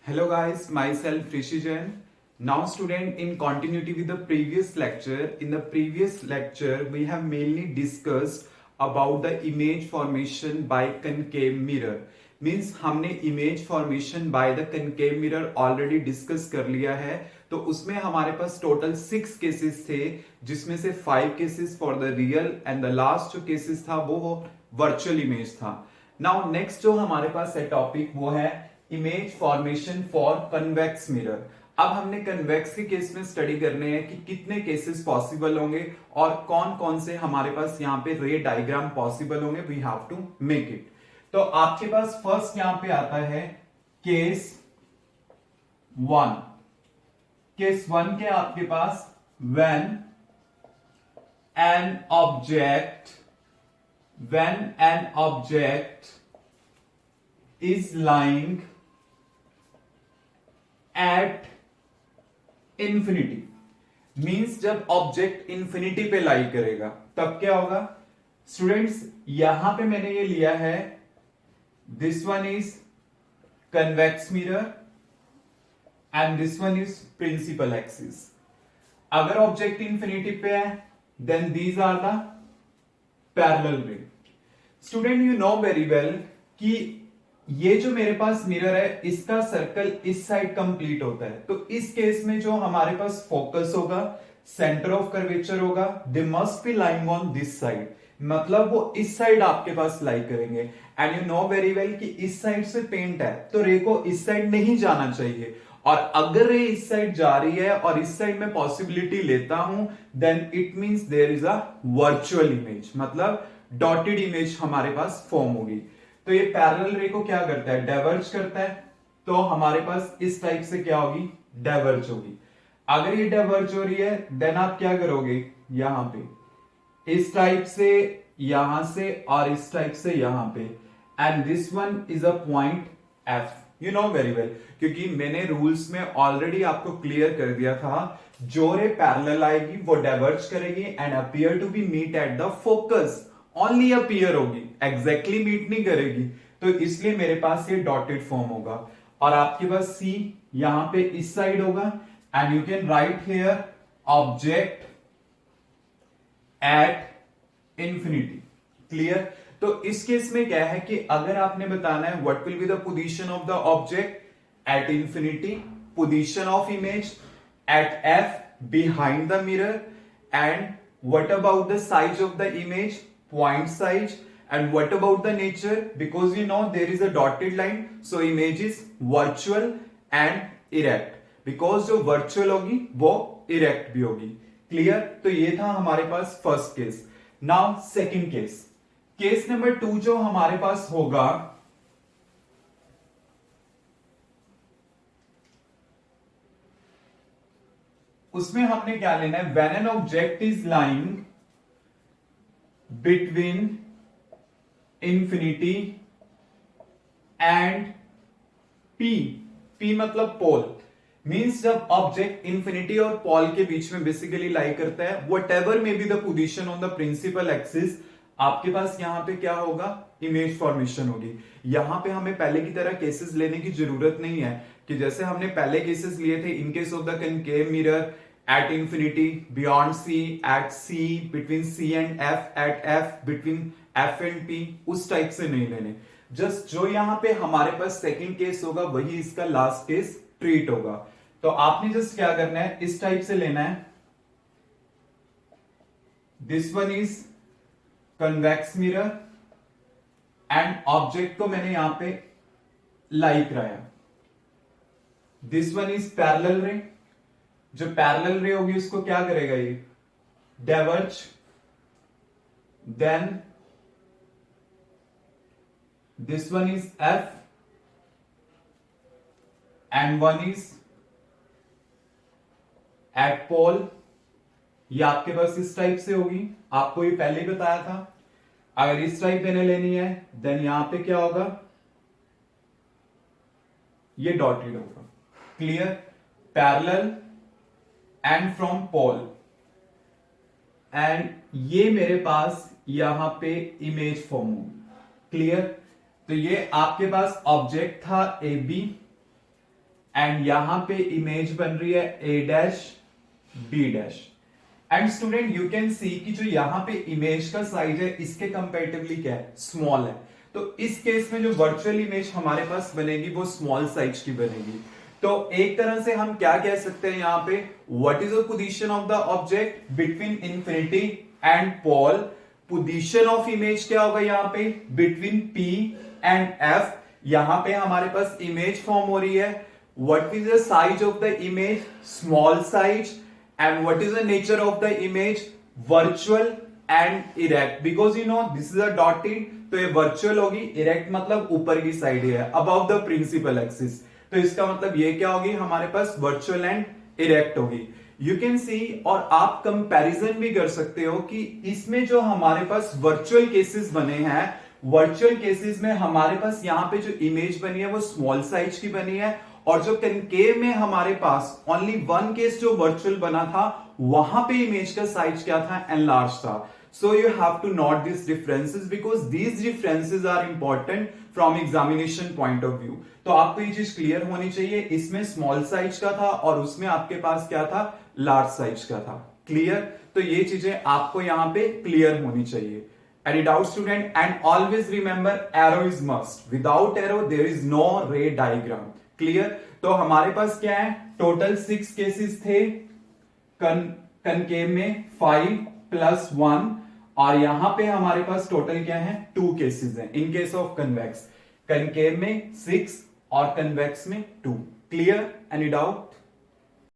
Hello guys, myself Rishi Jain. Now student, in continuity with the previous lecture, in the previous lecture we have mainly discussed about the image formation by concave mirror. Means हमने image formation by the concave mirror already discuss कर लिया है. तो उसमें हमारे पास total 6 cases थे, जिसमें से 5 cases for the real and the last जो केसेस था वो वर्चुअल इमेज था. नाउ नेक्स्ट जो हमारे पास है टॉपिक वो है image formation for convex mirror. अब हमने कन्वेक्स के केस में स्टडी करने हैं कि कितने केसेस पॉसिबल होंगे और कौन कौन से हमारे पास यहाँ पे रे डायग्राम पॉसिबल होंगे. We have to make it. तो आपके पास फर्स्ट यहां पे आता है केस 1. केस 1 के आपके पास when an object is lying at infinity. Means जब ऑब्जेक्ट इंफिनिटी पे लाई करेगा तब क्या होगा स्टूडेंट्स. यहां पे मैंने ये लिया है, this one is convex mirror and this one is principal axis. अगर ऑब्जेक्ट इंफिनिटी पे है then these are the parallel ray. Student you know very well कि ये जो मेरे पास मिरर है इसका सर्कल इस साइड कंप्लीट होता है. तो इस केस में जो हमारे पास फोकस होगा, सेंटर ऑफ कर्वेचर होगा, they must be lying on this side. मतलब वो इस साइड आपके पास लाई करेंगे. And you know very well कि इस साइड से पेंट है तो रे को इस साइड नहीं जाना चाहिए. और अगर रे इस साइड जा रही है और इस साइड में पॉसिबिलिटी लेता हूं then it means there is a virtual image. मतलब डॉटेड इमेज हमारे पास फॉर्म होगी. तो ये पैरेलल रे को क्या करता है, डाइवर्ज करता है. तो हमारे पास इस टाइप से क्या होगी, डाइवर्ज होगी. अगर ये डाइवर्ज हो रही है देन आप क्या करोगे, यहां पे इस टाइप से, यहां से और इस टाइप से यहां पे. And this one is a point F. You know very well क्योंकि मैंने रूल्स में ऑलरेडी आपको क्लियर कर दिया था, जो रे पैरेलल आएगी वो डाइवर्ज करेगी and appear to be meet at the focus. Only appear होगी, एग्जैक्टली मीट नहीं करेगी. तो इसलिए मेरे पास ये डॉटेड फॉर्म होगा. और आपके पास सी यहां पे इस साइड होगा and you can write here object at infinity. Clear. तो इस केस में क्या है कि अगर आपने बताना है what will be the position of the object at infinity, position of image at F behind the mirror, and what about the size of the image, point size, and what about the nature, because you know there is a dotted line so image is virtual and erect, because जो virtual होगी वो erect भी होगी. Clear. तो ये था हमारे पास first case. Now second case, case number 2 जो हमारे पास होगा उसमें हमने क्या लेना है, when an object is lying between infinity and p. p मतलब पोल. मीन्स जब ऑब्जेक्ट इंफिनिटी और पोल के बीच में बेसिकली लाई करता है, whatever may be the position on the principal axis, आपके पास यहां पे क्या होगा, इमेज फॉर्मेशन होगी. यहां पे हमें पहले की तरह केसेस लेने की जरूरत नहीं है कि जैसे हमने पहले केसेस लिए थे in case of the concave mirror at infinity, beyond C, at C, between C and F, at F, between F and P, उस टाइप से नहीं लेने. जस्ट जो यहां पे हमारे पास सेकंड केस होगा वही इसका लास्ट केस ट्रीट होगा. तो आपने जस्ट क्या करना है, इस टाइप से लेना है. This one is convex mirror and object को मैंने यहां पे लाई कराया. दिस वन इज पैरेलल रे. जो पैरेलल रे होगी उसको क्या करेगा, ये diverge. Then this one is F and one is at pole. ये आपके पास इस टाइप से होगी, आपको ये पहले ही बताया था. अगर इस टाइप मैंने लेनी है देन यहां पे क्या होगा, ये डॉटेड होगा. Clear. Parallel and from pole, and ये मेरे पास यहां पे इमेज फॉर्म होगी. क्लियर. तो ये आपके पास ऑब्जेक्ट था ए बी एंड यहां पे इमेज बन रही है A dash B dash. And student you can see कि जो यहां पे इमेज का साइज है इसके कंपैरेटिवली क्या है, स्मॉल है। तो इस केस में जो वर्चुअल इमेज हमारे पास बनेगी वो स्मॉल साइज की बनेगी। तो एक तरह से हम क्या कह सकते हैं यहां पे, what is the position of the object between infinity and pole. Position of image क्या होगा यहाँ पे, बिटवीन P एंड F। यहां पे हमारे पास इमेज फॉर्म हो रही है। What is the size of the image, small size. And what is the nature of the image, virtual and erect. Because you know this is a dotted, तो ये virtual होगी, erect मतलब ऊपर की side है, अबव द प्रिंसिपल एक्सिस। तो इसका मतलब ये क्या होगी, हमारे पास वर्चुअल एंड इरेक्ट होगी। यू कैन सी, और आप कंपैरिजन भी कर सकते हो कि इसमें जो हमारे पास वर्चुअल केसेस बने हैं, वर्चुअल केसेस में हमारे पास यहाँ पे जो इमेज बनी है वो स्मॉल साइज की बनी है, और जो कनकेव में हमारे पास ओनली वन केस जो वर्चुअल बना था वहां पे इमेज का साइज क्या था, एनलार्ज था। So you have to note these differences because these differences are important from examination point of view. तो आपको ये चीज क्लियर होनी चाहिए, इसमें स्मॉल साइज का था और उसमें आपके पास क्या था, लार्ज साइज का था। क्लियर? तो ये चीजें आपको यहाँ पे क्लियर होनी चाहिए। Any doubt student? And always remember arrow is must. Without arrow there is no ray diagram. Clear? तो हमारे पास क्या है, टोटल 6 केसेस थे कनकेव में, 5 + 1, और यहां पे हमारे पास टोटल क्या है, 2 केसेस हैं in case of convex. Concave में 6 और कन्वेक्स में 2। क्लियर? Any doubt?